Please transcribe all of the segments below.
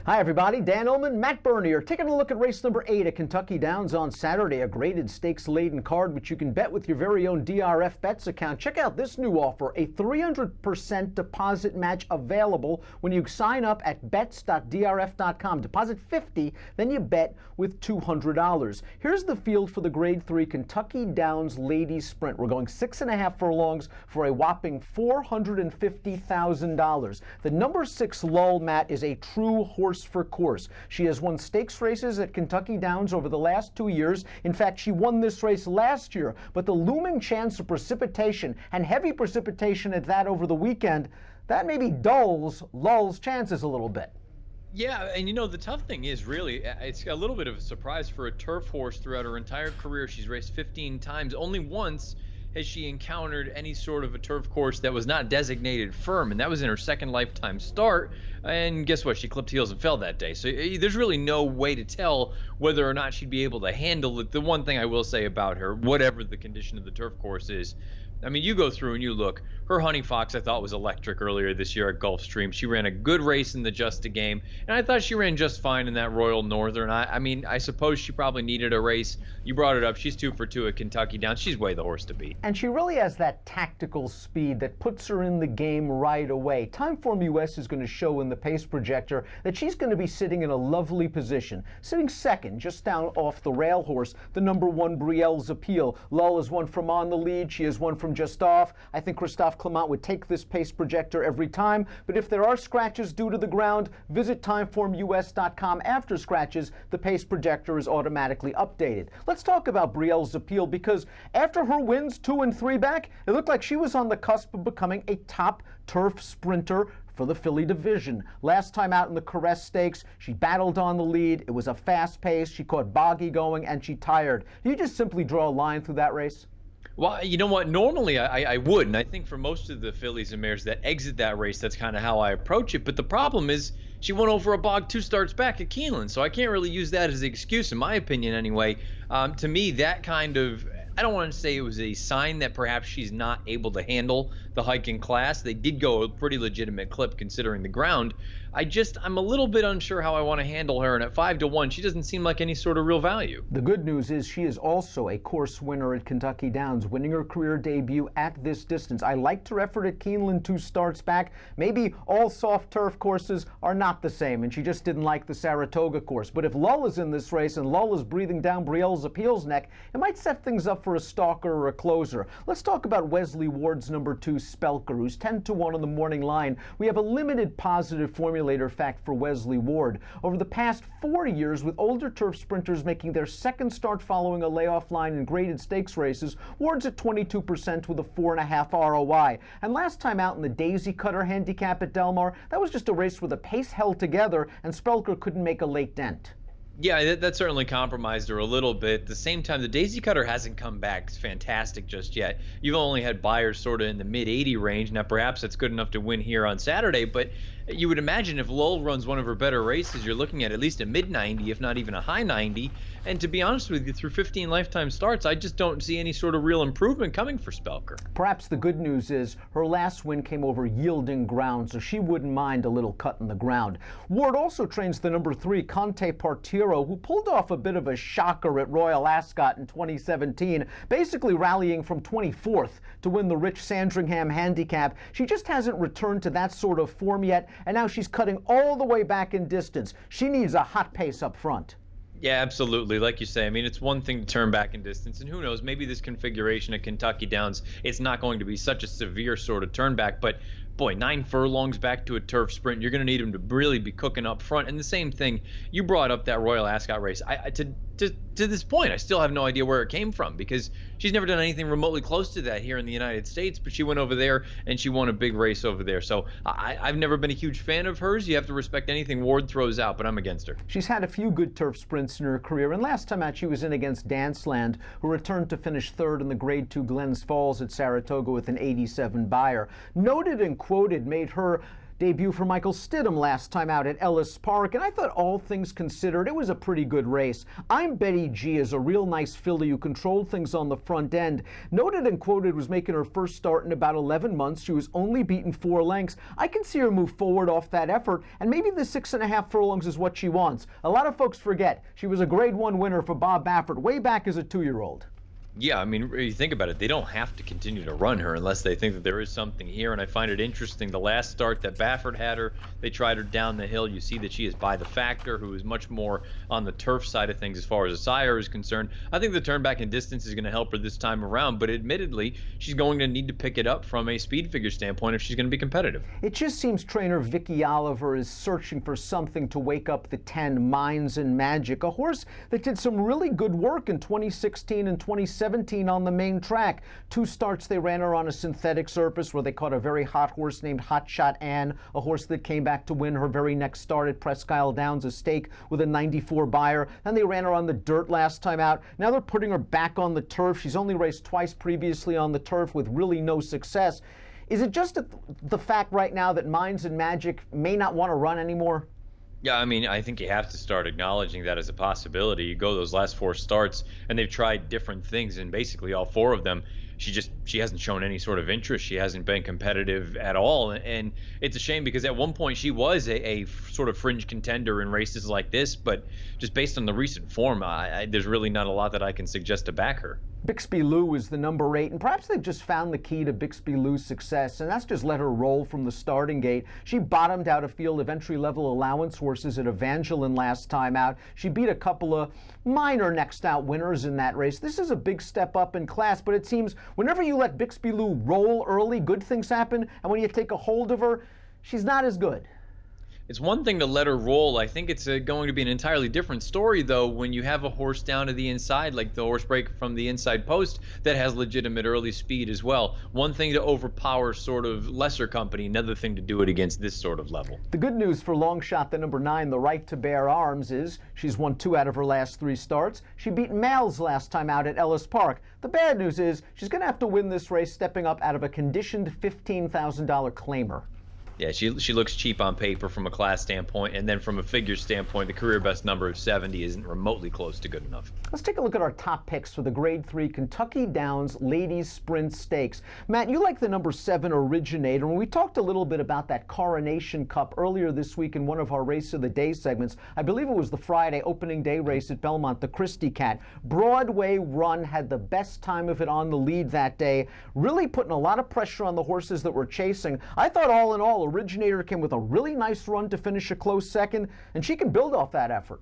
Hi everybody, Dan Illman, Matt Bernier, taking a look at race number 8 at Kentucky Downs on Saturday, a graded stakes-laden card which you can bet with your very own DRF Bets account. Check out this new offer, a 300% deposit match available when you sign up at bets.drf.com. Deposit $50, then you bet with $200. Here's the field for the Grade 3 Kentucky Downs Ladies Sprint. We're going 6.5 furlongs for a whopping $450,000. The number 6 Lull, Matt, is a true horse for course. She has won stakes races at Kentucky Downs over the last 2 years. In fact, she won this race last year, but the looming chance of precipitation, and heavy precipitation at that over the weekend, that maybe dulls Lull's chances a little bit. Yeah, and the tough thing is really, it's a little bit of a surprise for a turf horse throughout her entire career. She's raced 15 times. Only once has she encountered any sort of a turf course that was not designated firm, and that was in her second lifetime start. And guess what? She clipped heels and fell that day. So there's really no way to tell whether or not she'd be able to handle it. The one thing I will say about her, whatever the condition of the turf course is, I mean, you go through and you look. Her Honey Fox, I thought, was electric earlier this year at Gulfstream. She ran a good race in the Just a Game, and I thought she ran just fine in that Royal Northern. I mean, I suppose she probably needed a race. You brought it up. She's 2 for 2 at Kentucky Downs. She's way the horse to beat. And she really has that tactical speed that puts her in the game right away. Timeform US is going to show in the pace projector that she's going to be sitting in a lovely position. Sitting second, just down off the rail horse, the number 1 Brielle's Appeal. Lull is one from on the lead. She is one from just off. I think Christophe Clement would take this pace projector every time, but if there are scratches due to the ground, visit timeformus.com. After scratches, the pace projector is automatically updated. Let's talk about Brielle's Appeal, because after her wins 2 and 3 back, it looked like she was on the cusp of becoming a top turf sprinter for the filly division. Last time out in the Caress Stakes, she battled on the lead. It was a fast pace. She caught Boggy going and she tired. Do you just simply draw a line through that race? Well, you know what? Normally I would, and I think for most of the fillies and mares that exit that race, that's kind of how I approach it. But the problem is she went over a bog 2 starts back at Keeneland, so I can't really use that as an excuse, in my opinion anyway. To me, that kind of, I don't want to say it was a sign that perhaps she's not able to handle the hiking class. They did go a pretty legitimate clip considering the ground. I'm a little bit unsure how I want to handle her, and at 5 to 1, she doesn't seem like any sort of real value. The good news is she is also a course winner at Kentucky Downs, winning her career debut at this distance. I liked her effort at Keeneland 2 starts back. Maybe all soft turf courses are not the same, and she just didn't like the Saratoga course. But if Lull is in this race and Lull is breathing down Brielle's Appeal's neck, it might set things up for a stalker or a closer. Let's talk about Wesley Ward's number 2 Spelker, who's 10 to 1 on the morning line. We have a limited positive formulator fact for Wesley Ward. Over the past 4 years, with older turf sprinters making their second start following a layoff line in graded stakes races, Ward's at 22% with a 4.5 ROI. And last time out in the Daisy Cutter handicap at Del Mar, that was just a race where the pace held together and Spelker couldn't make a late dent. Yeah, that certainly compromised her a little bit. At the same time, the Daisy Cutter hasn't come back fantastic just yet. You've only had buyers sort of in the mid-80 range. Now, perhaps that's good enough to win here on Saturday, but you would imagine if Lull runs one of her better races, you're looking at least a mid-90, if not even a high 90. And to be honest with you, through 15 lifetime starts, I just don't see any sort of real improvement coming for Spelker. Perhaps the good news is her last win came over yielding ground, so she wouldn't mind a little cut in the ground. Ward also trains the number 3 Conte Partiro, who pulled off a bit of a shocker at Royal Ascot in 2017, basically rallying from 24th to win the Rich Sandringham handicap. She just hasn't returned to that sort of form yet, and now she's cutting all the way back in distance. She needs a hot pace up front. Yeah, absolutely. Like you say, I mean, it's one thing to turn back in distance, and who knows, maybe this configuration at Kentucky Downs, it's not going to be such a severe sort of turn back, but boy, 9 furlongs back to a turf sprint, you're going to need him to really be cooking up front. And the same thing, you brought up that Royal Ascot race. To this point, I still have no idea where it came from, because she's never done anything remotely close to that here in the United States, but she went over there and she won a big race over there. So I've never been a huge fan of hers. You have to respect anything Ward throws out, but I'm against her. She's had a few good turf sprints in her career, and last time out she was in against Danceland, who returned to finish 3rd in the Grade 2 Glens Falls at Saratoga with an 87 buyer. Noted and quoted made her Debut for Michael Stidham last time out at Ellis Park, and I thought all things considered it was a pretty good race. I'm Betty G is a real nice filly who controlled things on the front end. Noted and quoted was making her first start in about 11 months. She was only beaten 4 lengths. I can see her move forward off that effort, and maybe the 6.5 furlongs is what she wants. A lot of folks forget she was a Grade 1 winner for Bob Baffert way back as a 2-year-old. Yeah, I mean, you think about it, they don't have to continue to run her unless they think that there is something here. And I find it interesting, the last start that Baffert had her, they tried her down the hill. You see that she is by the factor, who is much more on the turf side of things as far as a sire is concerned. I think the turn back in distance is going to help her this time around, but admittedly, she's going to need to pick it up from a speed figure standpoint if she's going to be competitive. It just seems trainer Vicky Oliver is searching for something to wake up the 10 Minds and Magic, a horse that did some really good work in 2016 and 2017 on the main track. 2 starts they ran her on a synthetic surface where they caught a very hot horse named Hot Shot Ann, a horse that came back to win her very next start at Presque Isle Downs, a stake with a 94 buyer. Then they ran her on the dirt last time out. Now they're putting her back on the turf. She's only raced twice previously on the turf with really no success. Is it just the fact right now that Minds and Magic may not want to run anymore? Yeah, I mean, I think you have to start acknowledging that as a possibility. You go those last 4 starts, and they've tried different things, and basically all 4 of them, she hasn't shown any sort of interest. She hasn't been competitive at all, and it's a shame because at one point she was a sort of fringe contender in races like this, but just based on the recent form, there's really not a lot that I can suggest to back her. Bixby Lou is the number 8, and perhaps they've just found the key to Bixby Lou's success, and that's just let her roll from the starting gate. She bottomed out a field of entry-level allowance horses at Evangeline last time out. She beat a couple of minor next-out winners in that race. This is a big step up in class, but it seems whenever you let Bixby Lou roll early, good things happen, and when you take a hold of her, she's not as good. It's one thing to let her roll. I think it's going to be an entirely different story, though, when you have a horse down to the inside, like the horse break from the inside post, that has legitimate early speed as well. One thing to overpower sort of lesser company, another thing to do it against this sort of level. The good news for Longshot, the number 9, the Right to Bear Arms, is she's won 2 out of her last 3 starts. She beat Mal's last time out at Ellis Park. The bad news is she's going to have to win this race stepping up out of a conditioned $15,000 claimer. Yeah, she looks cheap on paper from a class standpoint, and then from a figure standpoint, the career best number of 70 isn't remotely close to good enough. Let's take a look at our top picks for the Grade 3 Kentucky Downs Ladies Sprint Stakes. Matt, you like the number 7 Originator, and we talked a little bit about that Coronation Cup earlier this week in one of our Race of the Day segments. I believe it was the Friday opening day race at Belmont, the Christie Cat. Broadway Run had the best time of it on the lead that day, really putting a lot of pressure on the horses that were chasing. I thought all in all, Originator came with a really nice run to finish a close second, and she can build off that effort.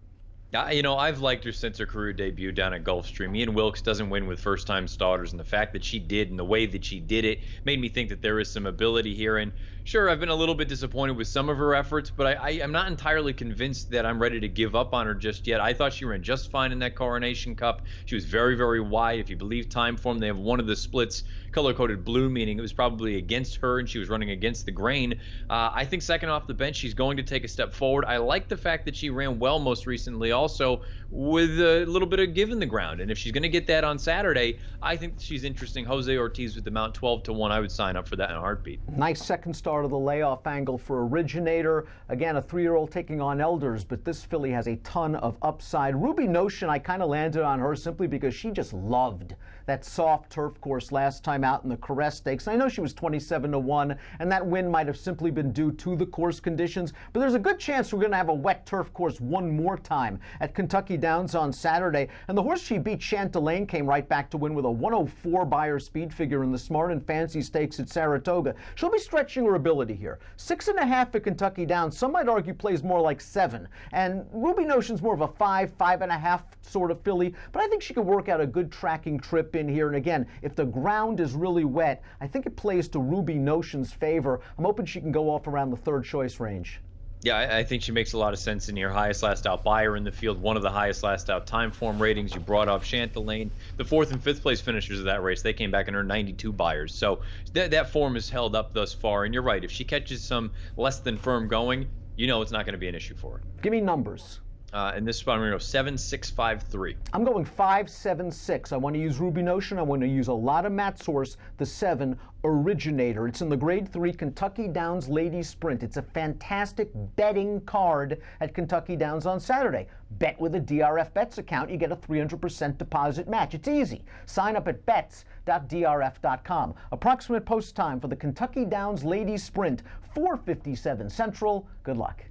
You know, I've liked her since her career debut down at Gulfstream. Ian Wilkes doesn't win with first-time starters, and the fact that she did and the way that she did it made me think that there is some ability here. And sure, I've been a little bit disappointed with some of her efforts, but I'm not entirely convinced that I'm ready to give up on her just yet. I thought she ran just fine in that Coronation Cup. She was very, very wide. If you believe time form, they have one of the splits color-coded blue, meaning it was probably against her and she was running against the grain. I think second off the bench, she's going to take a step forward. I like the fact that she ran well most recently also with a little bit of give in the ground. And if she's going to get that on Saturday, I think she's interesting. Jose Ortiz with the mount 12-1. I would sign up for that in a heartbeat. Nice second start of the layoff angle for Originator. Again, a 3-year-old taking on Elders, but this filly has a ton of upside. Ruby Notion, I kind of landed on her simply because she just loved that soft turf course last time out in the Caress Stakes. I know she was 27-1, and that win might have simply been due to the course conditions, but there's a good chance we're going to have a wet turf course one more time at Kentucky Downs on Saturday. And the horse she beat, Chantelane, came right back to win with a 104 buyer speed figure in the Smart and Fancy Stakes at Saratoga. She'll be stretching her ability here. 6.5 at Kentucky Downs, some might argue plays more like 7. And Ruby Notion's more of a 5.5 sort of filly, but I think she could work out a good tracking trip in here. And again, if the ground is really wet, I think it plays to Ruby Notion's favor. I'm hoping she can go off around the 3rd choice range. Yeah, I think she makes a lot of sense in here. Highest last out buyer in the field, one of the highest last out time form ratings. You brought up Chantelane. The 4th and 5th place finishers of that race, they came back and earned 92 buyers. So that form is held up thus far. And you're right, if she catches some less than firm going, you know it's not going to be an issue for her. Give me numbers. And this spot I'm going to go 7653. I'm going 576. I want to use Ruby Notion. I want to use a lot of mat source, the 7 Originator. It's in the Grade 3 Kentucky Downs Ladies Sprint. It's a fantastic betting card at Kentucky Downs on Saturday. Bet with a DRF Bets account. You get a 300% deposit match. It's easy. Sign up at bets.drf.com. Approximate post time for the Kentucky Downs Ladies Sprint, 4:57 Central. Good luck.